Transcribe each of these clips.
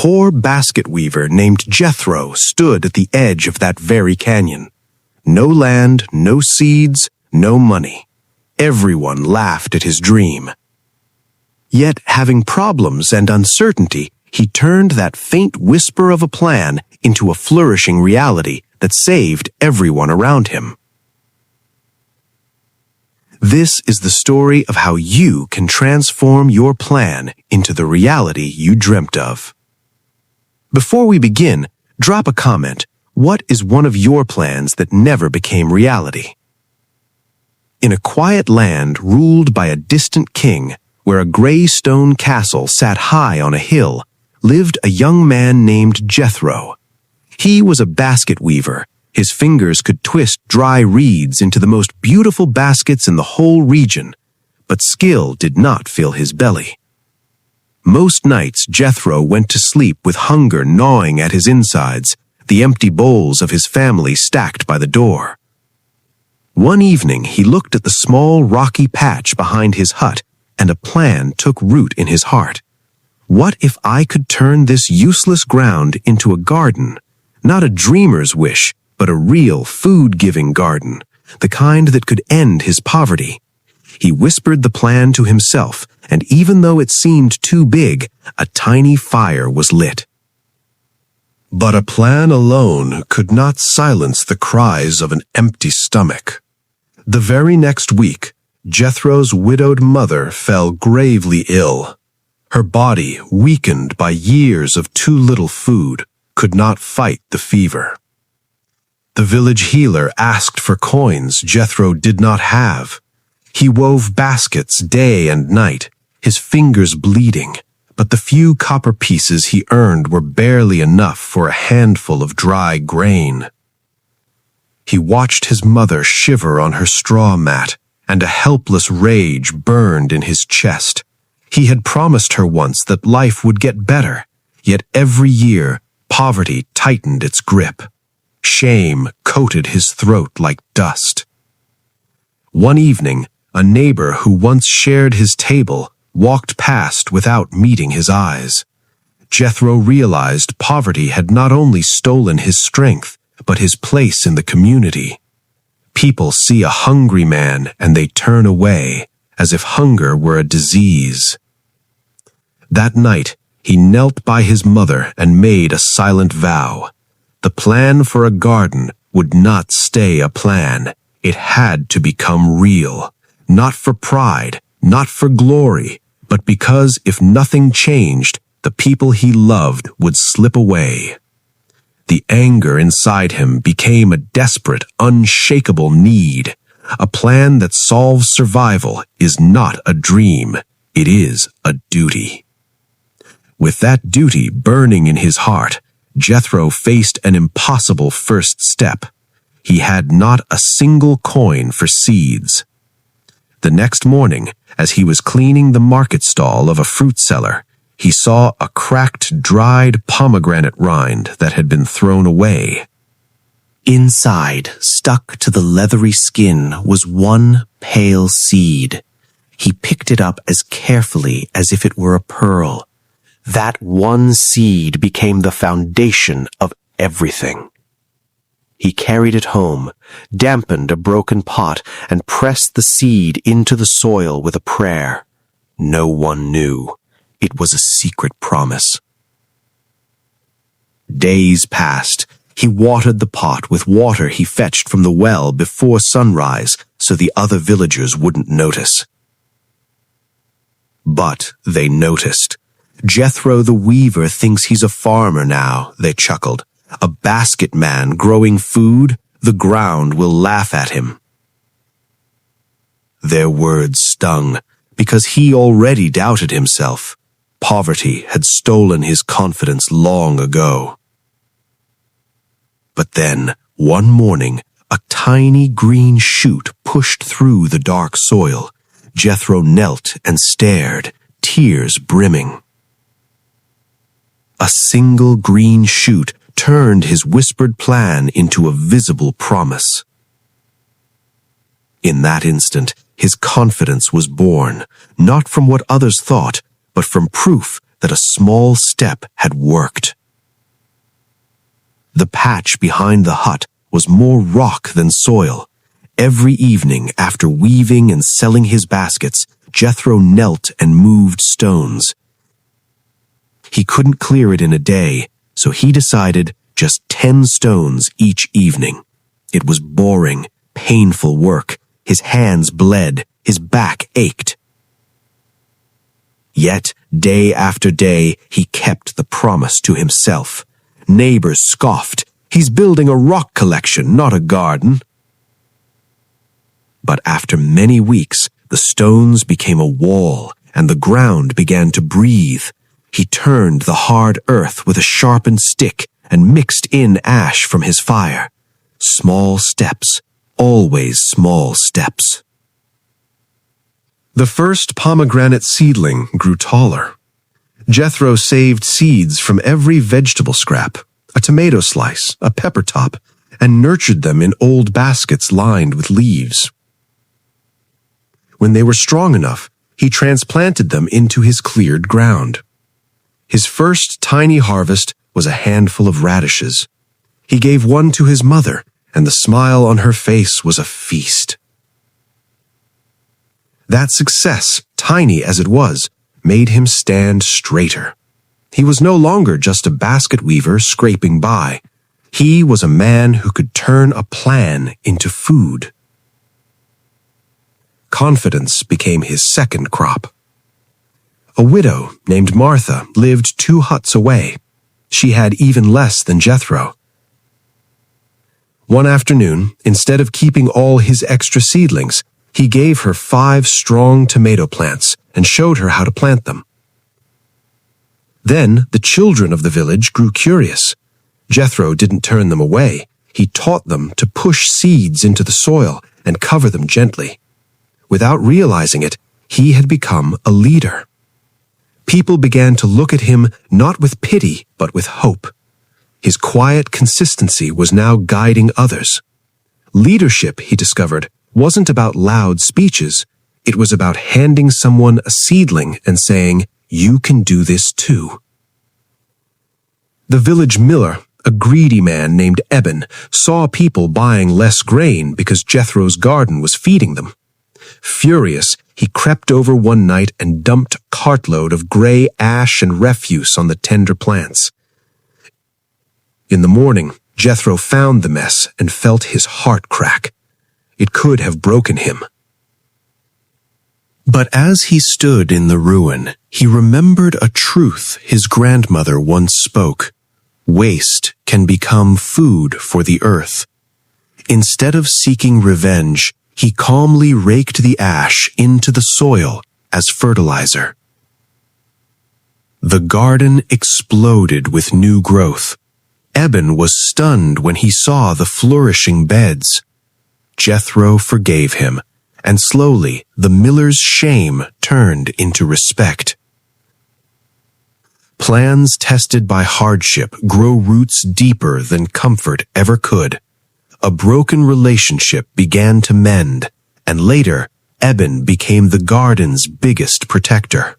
poor basket weaver named Jethro stood at the edge of that very canyon. No land, no seeds, no money. Everyone laughed at his dream. Yet, having problems and uncertainty, he turned that faint whisper of a plan into a flourishing reality that saved everyone around him. This is the story of how you can transform your plan into the reality you dreamt of. Before we begin, drop a comment. What is one of your plans that never became reality? In a quiet land ruled by a distant king, where a gray stone castle sat high on a hill, lived a young man named Jethro. He was a basket weaver. His fingers could twist dry reeds into the most beautiful baskets in the whole region, but skill did not fill his belly. Most nights Jethro went to sleep with hunger gnawing at his insides, the empty bowls of his family stacked by the door. One evening he looked at the small rocky patch behind his hut, and a plan took root in his heart. What if I could turn this useless ground into a garden? Not a dreamer's wish, but a real food-giving garden, the kind that could end his poverty. He whispered the plan to himself, and even though it seemed too big, a tiny fire was lit. But a plan alone could not silence the cries of an empty stomach. The very next week, Jethro's widowed mother fell gravely ill. Her body, weakened by years of too little food, could not fight the fever. The village healer asked for coins Jethro did not have. He wove baskets day and night, his fingers bleeding, but the few copper pieces he earned were barely enough for a handful of dry grain. He watched his mother shiver on her straw mat, and a helpless rage burned in his chest. He had promised her once that life would get better, yet every year poverty tightened its grip. Shame coated his throat like dust. One evening, a neighbor who once shared his table walked past without meeting his eyes. Jethro realized poverty had not only stolen his strength, but his place in the community. People see a hungry man and they turn away, as if hunger were a disease. That night, he knelt by his mother and made a silent vow. The plan for a garden would not stay a plan. It had to become real, not for pride, not for glory, but because if nothing changed, the people he loved would slip away. The anger inside him became a desperate, unshakable need. A plan that solves survival is not a dream, it is a duty. With that duty burning in his heart, Jethro faced an impossible first step. He had not a single coin for seeds. The next morning, as he was cleaning the market stall of a fruit seller, he saw a cracked, dried pomegranate rind that had been thrown away. Inside, stuck to the leathery skin, was one pale seed. He picked it up as carefully as if it were a pearl. That one seed became the foundation of everything. He carried it home, dampened a broken pot, and pressed the seed into the soil with a prayer. No one knew. It was a secret promise. Days passed. He watered the pot with water he fetched from the well before sunrise so the other villagers wouldn't notice. But they noticed. Jethro the weaver thinks he's a farmer now, they chuckled. A basket man growing food, the ground will laugh at him. Their words stung, because he already doubted himself. Poverty had stolen his confidence long ago. But then, one morning, a tiny green shoot pushed through the dark soil. Jethro knelt and stared, tears brimming. A single green shoot turned his whispered plan into a visible promise. In that instant, his confidence was born, not from what others thought, but from proof that a small step had worked. The patch behind the hut was more rock than soil. Every evening, after weaving and selling his baskets, Jethro knelt and moved stones. He couldn't clear it in a day, so he decided just 10 stones each evening. It was boring, painful work. His hands bled, his back ached. Yet, day after day, he kept the promise to himself. Neighbors scoffed. He's building a rock collection, not a garden. But after many weeks, the stones became a wall, and the ground began to breathe. He turned the hard earth with a sharpened stick and mixed in ash from his fire. Small steps, always small steps. The first pomegranate seedling grew taller. Jethro saved seeds from every vegetable scrap, a tomato slice, a pepper top, and nurtured them in old baskets lined with leaves. When they were strong enough, he transplanted them into his cleared ground. His first tiny harvest was a handful of radishes. He gave one to his mother, and the smile on her face was a feast. That success, tiny as it was, made him stand straighter. He was no longer just a basket weaver scraping by. He was a man who could turn a plan into food. Confidence became his second crop. A widow named Martha lived 2 huts away. She had even less than Jethro. One afternoon, instead of keeping all his extra seedlings, he gave her 5 strong tomato plants and showed her how to plant them. Then the children of the village grew curious. Jethro didn't turn them away. He taught them to push seeds into the soil and cover them gently. Without realizing it, he had become a leader. People began to look at him not with pity, but with hope. His quiet consistency was now guiding others. Leadership, he discovered, wasn't about loud speeches. It was about handing someone a seedling and saying, "You can do this too." The village miller, a greedy man named Eben, saw people buying less grain because Jethro's garden was feeding them. Furious, he crept over one night and dumped a cartload of gray ash and refuse on the tender plants. In the morning, Jethro found the mess and felt his heart crack. It could have broken him. But as he stood in the ruin, he remembered a truth his grandmother once spoke. Waste can become food for the earth. Instead of seeking revenge, he calmly raked the ash into the soil as fertilizer. The garden exploded with new growth. Eben was stunned when he saw the flourishing beds. Jethro forgave him, and slowly the miller's shame turned into respect. Plans tested by hardship grow roots deeper than comfort ever could. A broken relationship began to mend, and later, Eben became the garden's biggest protector.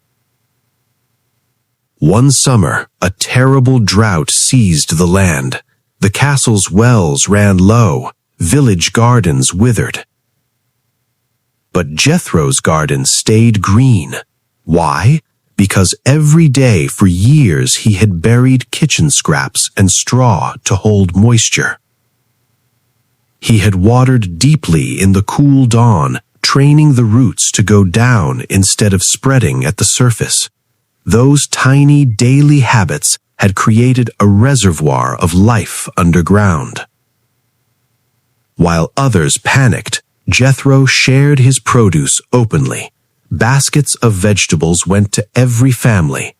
One summer, a terrible drought seized the land. The castle's wells ran low, village gardens withered. But Jethro's garden stayed green. Why? Because every day for years he had buried kitchen scraps and straw to hold moisture. He had watered deeply in the cool dawn, training the roots to go down instead of spreading at the surface. Those tiny daily habits had created a reservoir of life underground. While others panicked, Jethro shared his produce openly. Baskets of vegetables went to every family.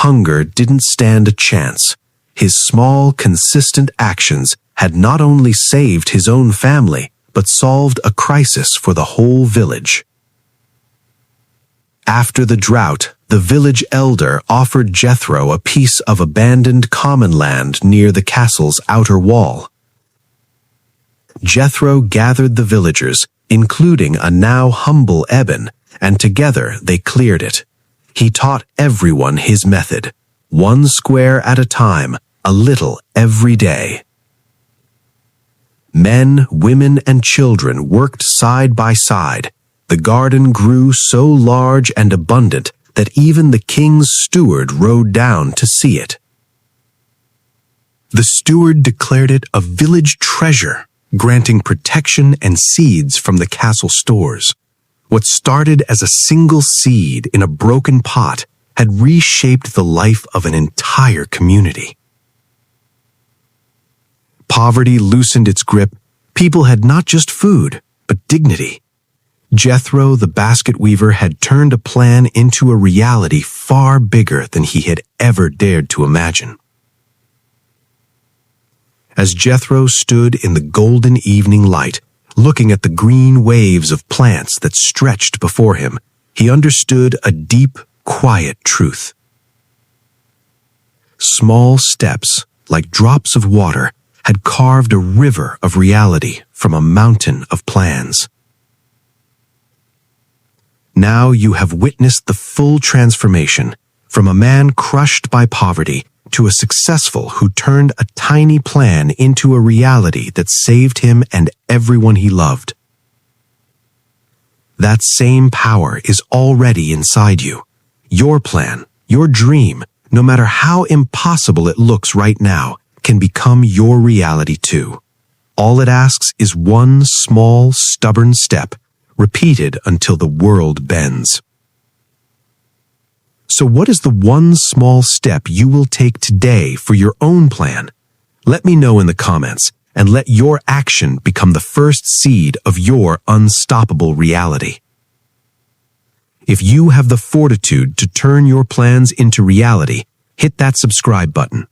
Hunger didn't stand a chance. His small, consistent actions had not only saved his own family, but solved a crisis for the whole village. After the drought, the village elder offered Jethro a piece of abandoned common land near the castle's outer wall. Jethro gathered the villagers, including a now humble Eben, and together they cleared it. He taught everyone his method, one square at a time, a little every day. Men, women, and children worked side by side. The garden grew so large and abundant that even the king's steward rode down to see it. The steward declared it a village treasure, granting protection and seeds from the castle stores. What started as a single seed in a broken pot had reshaped the life of an entire community. Poverty loosened its grip. People had not just food, but dignity. Jethro, the basket weaver, had turned a plan into a reality far bigger than he had ever dared to imagine. As Jethro stood in the golden evening light, looking at the green waves of plants that stretched before him, he understood a deep, quiet truth. Small steps, like drops of water, had carved a river of reality from a mountain of plans. Now you have witnessed the full transformation, from a man crushed by poverty to a successful who turned a tiny plan into a reality that saved him and everyone he loved. That same power is already inside you. Your plan, your dream, no matter how impossible it looks right now, can become your reality too. All it asks is one small, stubborn step, repeated until the world bends. So what is the one small step you will take today for your own plan? Let me know in the comments, and let your action become the first seed of your unstoppable reality. If you have the fortitude to turn your plans into reality, hit that subscribe button.